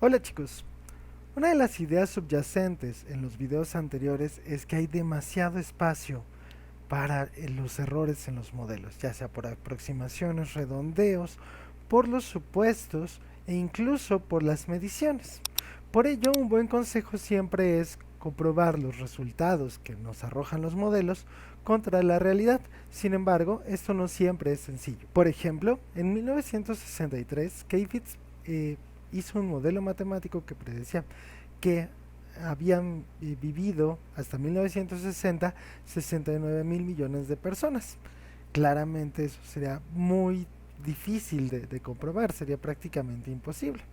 Hola chicos, una de las ideas subyacentes en los videos anteriores es que hay demasiado espacio para los errores en los modelos, ya sea por aproximaciones, redondeos, por los supuestos e incluso por las mediciones. Por ello, un buen consejo siempre es comprobar los resultados que nos arrojan los modelos contra la realidad. Sin embargo, esto no siempre es sencillo. Por ejemplo, en 1963, Keyfitz hizo un modelo matemático que predecía que habían vivido hasta 1960 69 mil millones de personas. Claramente eso sería muy difícil de comprobar, sería prácticamente imposible.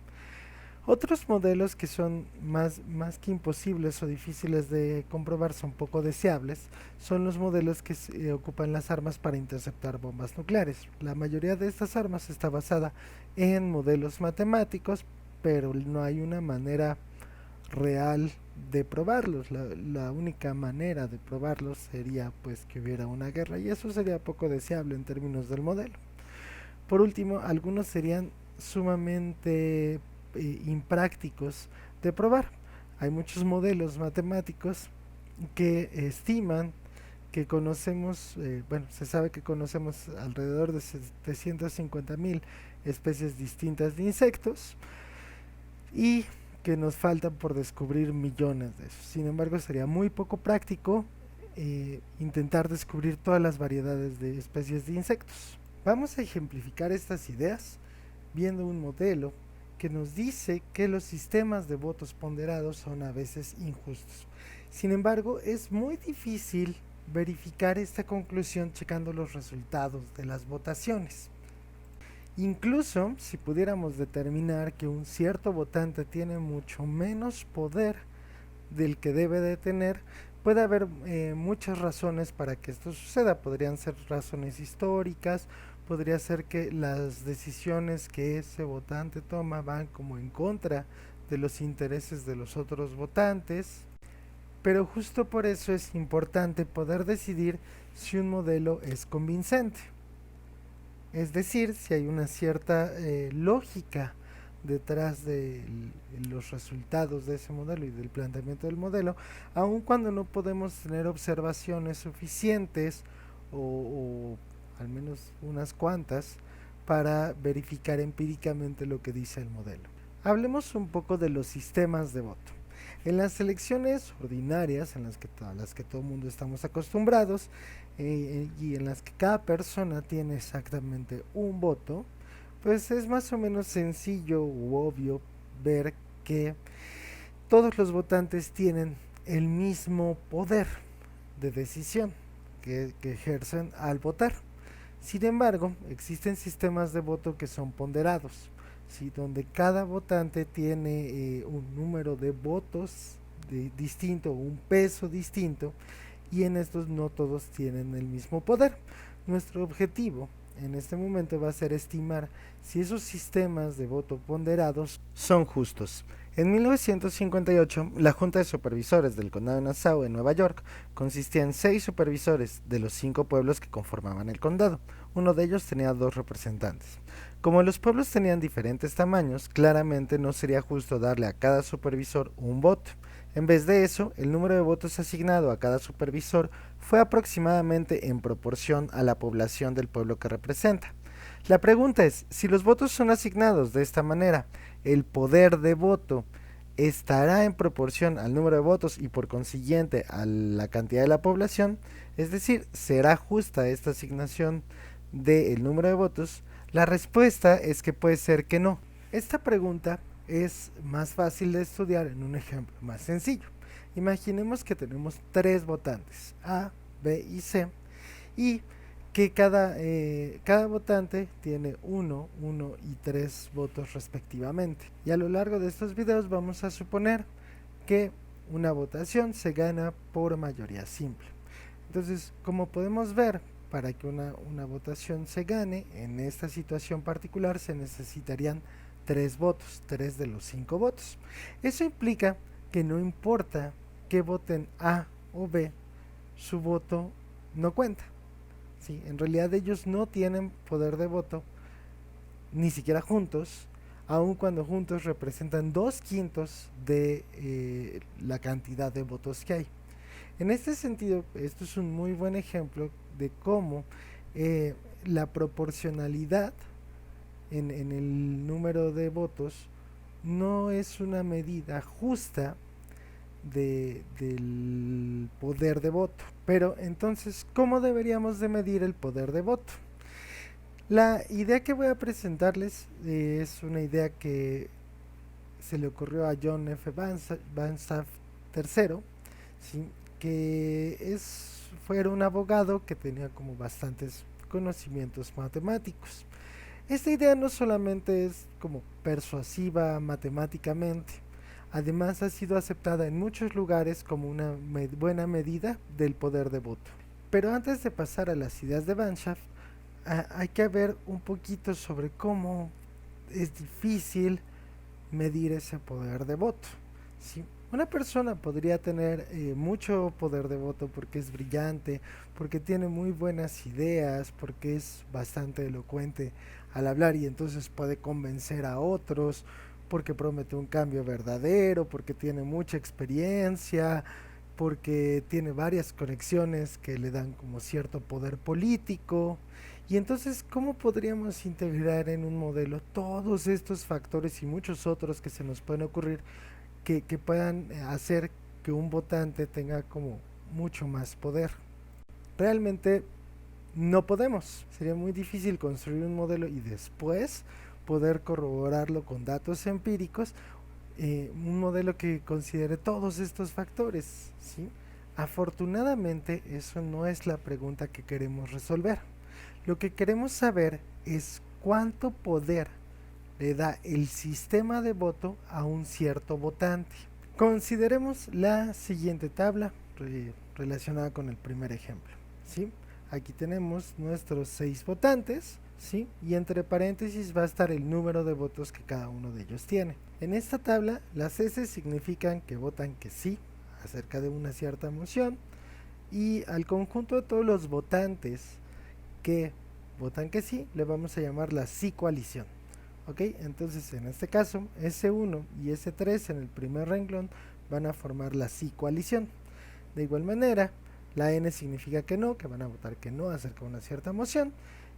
Otros modelos que son más que imposibles o difíciles de comprobar, son poco deseables, son los modelos que ocupan las armas para interceptar bombas nucleares. La mayoría de estas armas está basada en modelos matemáticos, pero no hay una manera real de probarlos. La única manera de probarlos sería pues que hubiera una guerra, y eso sería poco deseable en términos del modelo. Por último, algunos serían sumamente imprácticos de probar. Hay muchos modelos matemáticos que estiman que conocemos, bueno, se sabe que conocemos alrededor de 750,000 especies distintas de insectos y que nos faltan por descubrir millones de esos. Sin embargo, sería muy poco práctico intentar descubrir todas las variedades de especies de insectos. Vamos a ejemplificar estas ideas viendo un modelo que nos dice que los sistemas de votos ponderados son a veces injustos. Sin embargo, es muy difícil verificar esta conclusión checando los resultados de las votaciones. Incluso si pudiéramos determinar que un cierto votante tiene mucho menos poder del que debe de tener, puede haber muchas razones para que esto suceda. Podrían ser razones históricas, podría ser que las decisiones que ese votante toma van como en contra de los intereses de los otros votantes, pero justo por eso es importante poder decidir si un modelo es convincente. Es decir, si hay una cierta lógica detrás de los resultados de ese modelo y del planteamiento del modelo, aun cuando no podemos tener observaciones suficientes o al menos unas cuantas para verificar empíricamente lo que dice el modelo. Hablemos un poco de los sistemas de voto. En las elecciones ordinarias, en las que todo el mundo estamos acostumbrados, y en las que cada persona tiene exactamente un voto, pues es más o menos sencillo u obvio ver que todos los votantes tienen el mismo poder de decisión que ejercen al votar. Sin embargo, existen sistemas de voto que son ponderados, ¿sí? Donde cada votante tiene un número de votos distinto, un peso distinto, y en estos no todos tienen el mismo poder. Nuestro objetivo en este momento va a ser estimar si esos sistemas de voto ponderados son justos. En 1958, la Junta de Supervisores del Condado de Nassau en Nueva York consistía en 6 supervisores de los 5 pueblos que conformaban el condado. Uno de ellos tenía 2 representantes. Como los pueblos tenían diferentes tamaños, claramente no sería justo darle a cada supervisor un voto. En vez de eso, el número de votos asignado a cada supervisor fue aproximadamente en proporción a la población del pueblo que representa. La pregunta es, si los votos son asignados de esta manera, ¿el poder de voto estará en proporción al número de votos y por consiguiente a la cantidad de la población? Es decir, ¿será justa esta asignación del número de votos? La respuesta es que puede ser que no. Esta pregunta es más fácil de estudiar en un ejemplo más sencillo. Imaginemos que tenemos 3 votantes, A, B y C, y que cada votante tiene 1, 1 y 3 votos respectivamente. Y a lo largo de estos videos vamos a suponer que una votación se gana por mayoría simple. Entonces, como podemos ver, para que una votación se gane, en esta situación particular se necesitarían 3 votos, 3 de los 5 votos. Eso implica que no importa que voten A o B, su voto no cuenta. Sí, en realidad ellos no tienen poder de voto, ni siquiera juntos, aun cuando juntos representan 2/5 de la cantidad de votos que hay. En este sentido, esto es un muy buen ejemplo de cómo eh, la proporcionalidad en el número de votos no es una medida justa del poder de voto. Pero entonces, ¿cómo deberíamos de medir el poder de voto? La idea que voy a presentarles es una idea que se le ocurrió a John F. Banzhaf III, ¿sí? Que fuera un abogado que tenía como bastantes conocimientos matemáticos. Esta idea no solamente es como persuasiva matemáticamente, además ha sido aceptada en muchos lugares como una buena medida del poder de voto. Pero antes de pasar a las ideas de Banzhaf, hay que ver un poquito sobre cómo es difícil medir ese poder de voto. ¿Sí? Una persona podría tener mucho poder de voto porque es brillante, porque tiene muy buenas ideas, porque es bastante elocuente al hablar y entonces puede convencer a otros, porque promete un cambio verdadero, porque tiene mucha experiencia, porque tiene varias conexiones que le dan como cierto poder político. Y entonces, ¿cómo podríamos integrar en un modelo todos estos factores y muchos otros que se nos pueden ocurrir que puedan hacer que un votante tenga como mucho más poder? Realmente no podemos. Sería muy difícil construir un modelo y después poder corroborarlo con datos empíricos, un modelo que considere todos estos factores, ¿sí? Afortunadamente, eso no es la pregunta que queremos resolver. Lo que queremos saber es cuánto poder le da el sistema de voto a un cierto votante. Consideremos la siguiente tabla relacionada con el primer ejemplo, ¿sí? Aquí tenemos nuestros 6 votantes, ¿sí? Y entre paréntesis va a estar el número de votos que cada uno de ellos tiene. En esta tabla, las S significan que votan que sí acerca de una cierta moción, y al conjunto de todos los votantes que votan que sí, le vamos a llamar la sí coalición. ¿Ok? Entonces, en este caso, S1 y S3 en el primer renglón van a formar la sí coalición. De igual manera, la N significa que no, que van a votar que no acerca de una cierta moción,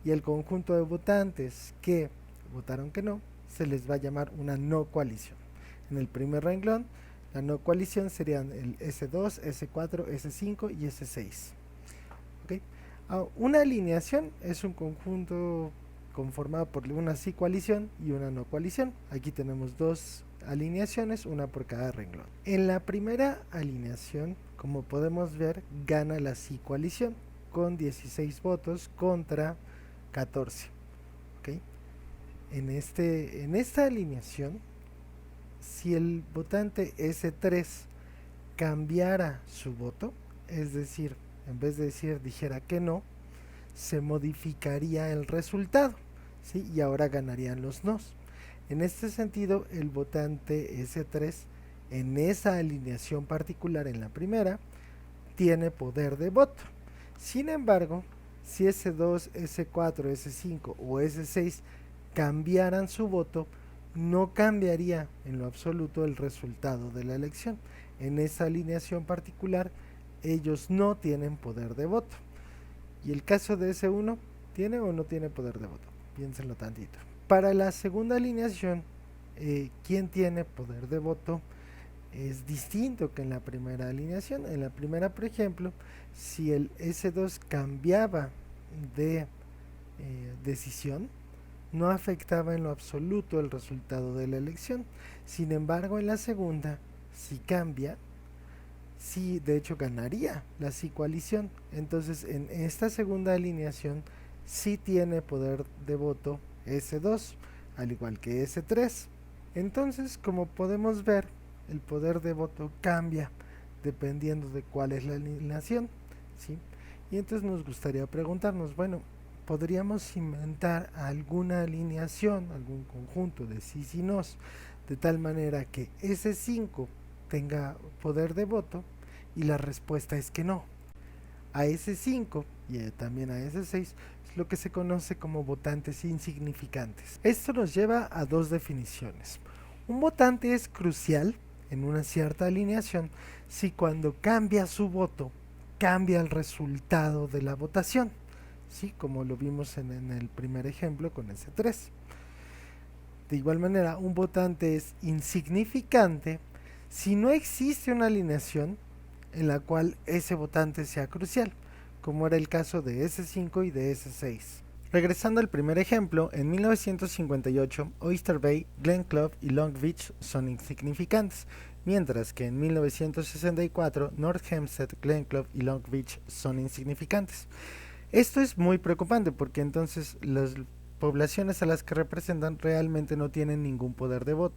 y el conjunto de votantes que votaron que no se les va a llamar una no coalición. En el primer renglón, la no coalición serían el S2, S4, S5 y S6. ¿Okay? Una alineación es un conjunto conformado por una sí coalición y una no coalición. Aquí tenemos 2 alineaciones, una por cada renglón. En la primera alineación, como podemos ver, gana la sí coalición con 16 votos contra 14. ¿Okay? En esta alineación, si el votante S3 cambiara su voto, es decir, en vez de dijera que no, se modificaría el resultado, ¿sí? Y ahora ganarían los nos. En este sentido, el votante S3 en esa alineación particular, en la primera, tiene poder de voto. Sin embargo, si S2, S4, S5 o S6 cambiaran su voto, no cambiaría en lo absoluto el resultado de la elección. En esa alineación particular, ellos no tienen poder de voto. Y el caso de S1, ¿tiene o no tiene poder de voto? Piénsenlo tantito. Para la segunda alineación, ¿quién tiene poder de voto? Es distinto que en la primera alineación. En la primera, por ejemplo, si el S2 cambiaba de decisión, no afectaba en lo absoluto el resultado de la elección. Sin embargo, en la segunda, si cambia, sí, de hecho ganaría la sí coalición. Entonces, en esta segunda alineación sí tiene poder de voto S2, al igual que S3. Entonces, como podemos ver, el poder de voto cambia dependiendo de cuál es la alineación, ¿sí? Y entonces nos gustaría preguntarnos, bueno, podríamos inventar alguna alineación, algún conjunto de sí y nos, de tal manera que S5 tenga poder de voto, y la respuesta es que no. A S5 y también a S6 lo que se conoce como votantes insignificantes. Esto nos lleva a dos definiciones. Un votante es crucial en una cierta alineación si cuando cambia su voto, cambia el resultado de la votación, ¿sí? Como lo vimos en el primer ejemplo con ese 3. De igual manera, un votante es insignificante si no existe una alineación en la cual ese votante sea crucial, como era el caso de S5 y de S6. Regresando al primer ejemplo, en 1958 Oyster Bay, Glen Club y Long Beach son insignificantes, mientras que en 1964 North Hempstead, Glen Club y Long Beach son insignificantes. Esto es muy preocupante porque entonces las poblaciones a las que representan realmente no tienen ningún poder de voto.